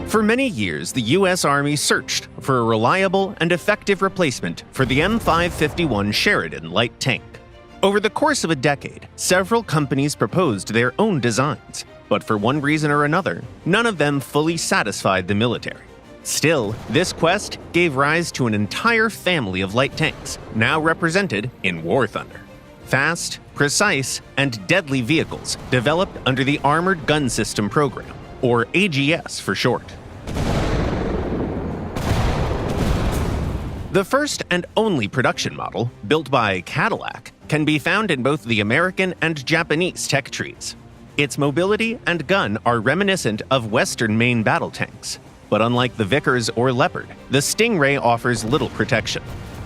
For many years, the U.S. Army searched for a reliable and effective replacement for the M551 Sheridan light tank. Over the course of a decade, several companies proposed their own designs, but for one reason or another, none of them fully satisfied the military. Still, this quest gave rise to an entire family of light tanks, now represented in War Thunder. Fast, precise, and deadly vehicles developed under the Armored Gun System Program, or AGS for short. The first and only production model, built by Cadillac, can be found in both the American and Japanese tech trees. Its mobility and gun are reminiscent of Western main battle tanks, but unlike the Vickers or Leopard, the Stingray offers little protection.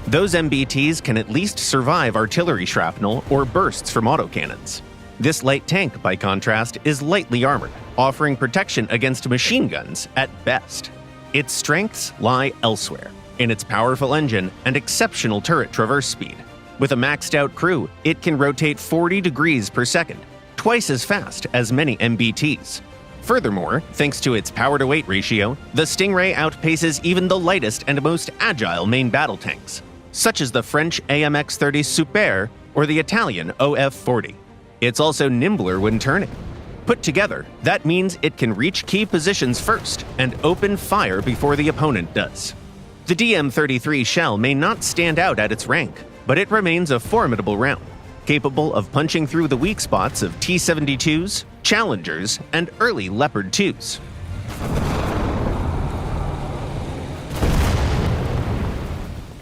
Those MBTs can at least survive artillery shrapnel or bursts from autocannons. This light tank, by contrast, is lightly armored, offering protection against machine guns at best. Its strengths lie elsewhere, in its powerful engine and exceptional turret traverse speed. With a maxed-out crew, it can rotate 40 degrees per second, twice as fast as many MBTs. Furthermore, thanks to its power-to-weight ratio, the Stingray outpaces even the lightest and most agile main battle tanks, such as the French AMX-30 Super or the Italian OF-40. It's also nimbler when turning. Put together, that means it can reach key positions first and open fire before the opponent does. The DM-33 shell may not stand out at its rank, but it remains a formidable round, capable of punching through the weak spots of T-72s, Challengers, and early Leopard 2s.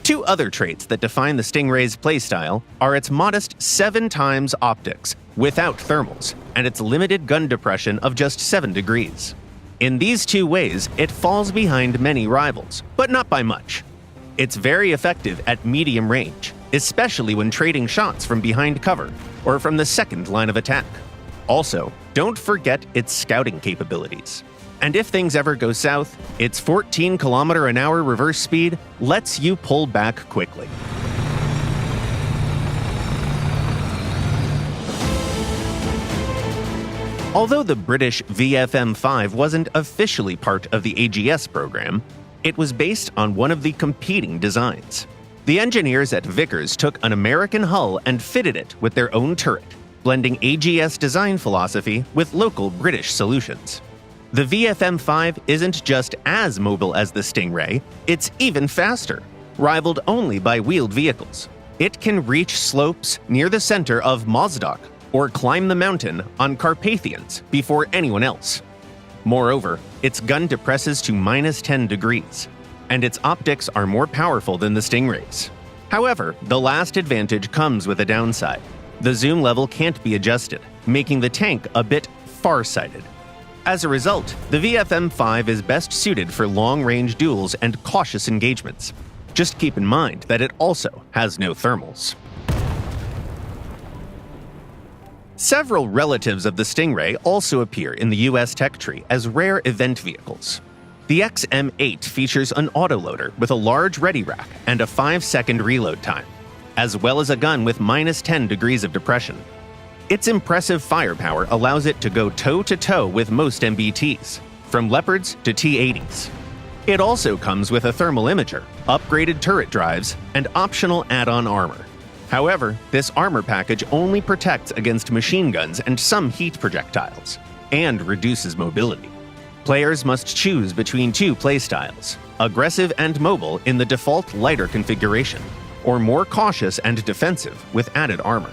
Two other traits that define the Stingray's playstyle are its modest 7x optics without thermals and its limited gun depression of just 7 degrees. In these two ways, it falls behind many rivals, but not by much. It's very effective at medium range, especially when trading shots from behind cover or from the second line of attack. Also, don't forget its scouting capabilities. And if things ever go south, its 14km/h reverse speed lets you pull back quickly. Although the British VFM-5 wasn't officially part of the AGS program, it was based on one of the competing designs. The engineers at Vickers took an American hull and fitted it with their own turret, blending AGS design philosophy with local British solutions. The VFM-5 isn't just as mobile as the Stingray, it's even faster, rivaled only by wheeled vehicles. It can reach slopes near the center of Mozdok or climb the mountain on Carpathians before anyone else. Moreover, its gun depresses to -10 degrees, and its optics are more powerful than the Stingray's. However, the last advantage comes with a downside. The zoom level can't be adjusted, making the tank a bit farsighted. As a result, the VFM-5 is best suited for long-range duels and cautious engagements. Just keep in mind that it also has no thermals. Several relatives of the Stingray also appear in the US tech tree as rare event vehicles. The XM8 features an autoloader with a large ready rack and a 5-second reload time, as well as a gun with -10 degrees of depression. Its impressive firepower allows it to go toe-to-toe with most MBTs, from Leopards to T-80s. It also comes with a thermal imager, upgraded turret drives, and optional add-on armor. However, this armor package only protects against machine guns and some heat projectiles, and reduces mobility. Players must choose between two playstyles, aggressive and mobile in the default lighter configuration, or more cautious and defensive with added armor.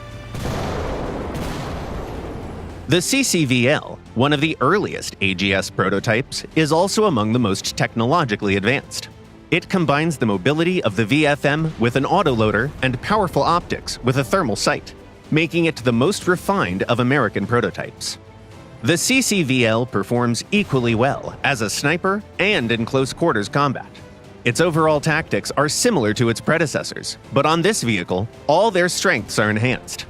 The CCVL, one of the earliest AGS prototypes, is also among the most technologically advanced. It combines the mobility of the VFM with an autoloader and powerful optics with a thermal sight, making it the most refined of American prototypes. The CCVL performs equally well as a sniper and in close quarters combat. Its overall tactics are similar to its predecessors, but on this vehicle, all their strengths are enhanced.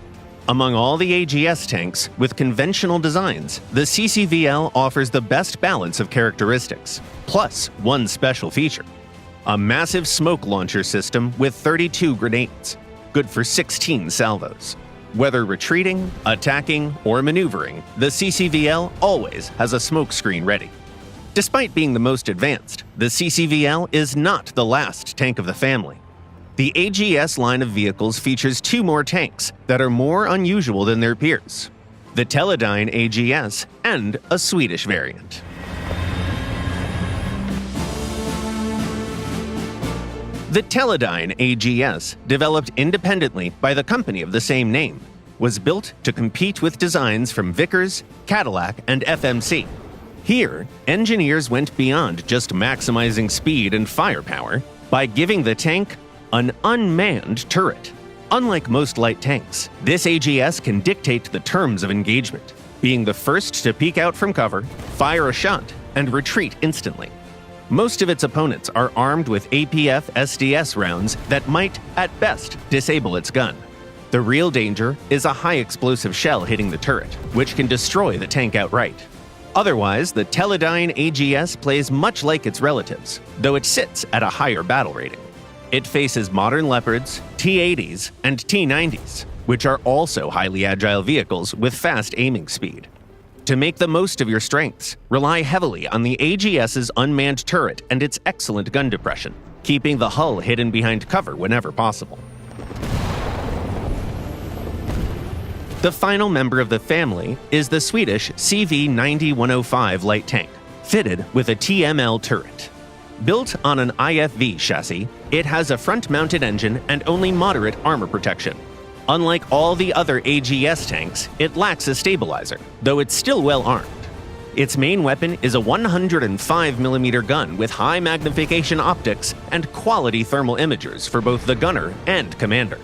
Among all the AGS tanks with conventional designs, the CCVL offers the best balance of characteristics, plus one special feature: a massive smoke launcher system with 32 grenades, good for 16 salvos. Whether retreating, attacking, or maneuvering, the CCVL always has a smoke screen ready. Despite being the most advanced, the CCVL is not the last tank of the family. The AGS line of vehicles features two more tanks that are more unusual than their peers: the Teledyne AGS and a Swedish variant. The Teledyne AGS, developed independently by the company of the same name, was built to compete with designs from Vickers, Cadillac, and FMC. Here, engineers went beyond just maximizing speed and firepower by giving the tank an unmanned turret. Unlike most light tanks, this AGS can dictate the terms of engagement, being the first to peek out from cover, fire a shot, and retreat instantly. Most of its opponents are armed with APF SDS rounds that might, at best, disable its gun. The real danger is a high explosive shell hitting the turret, which can destroy the tank outright. Otherwise, the Teledyne AGS plays much like its relatives, though it sits at a higher battle rating. It faces modern Leopards, T-80s, and T-90s, which are also highly agile vehicles with fast aiming speed. To make the most of your strengths, rely heavily on the AGS's unmanned turret and its excellent gun depression, keeping the hull hidden behind cover whenever possible. The final member of the family is the Swedish CV90-105 light tank, fitted with a TML turret. Built on an IFV chassis, it has a front-mounted engine and only moderate armor protection. Unlike all the other AGS tanks, it lacks a stabilizer, though it's still well armed. Its main weapon is a 105mm gun with high magnification optics and quality thermal imagers for both the gunner and commander.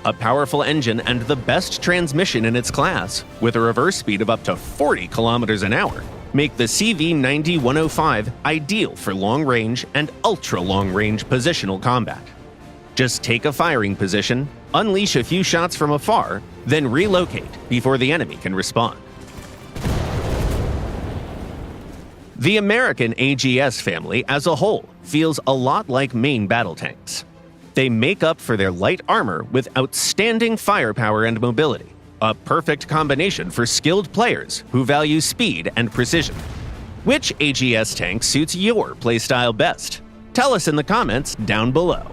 A powerful engine and the best transmission in its class, with a reverse speed of up to 40 kilometers an hour, make the CV90-105 ideal for long-range and ultra-long-range positional combat. Just take a firing position, unleash a few shots from afar, then relocate before the enemy can respond. The American AGS family as a whole feels a lot like main battle tanks. They make up for their light armor with outstanding firepower and mobility, a perfect combination for skilled players who value speed and precision. Which AGS tank suits your playstyle best? Tell us in the comments down below.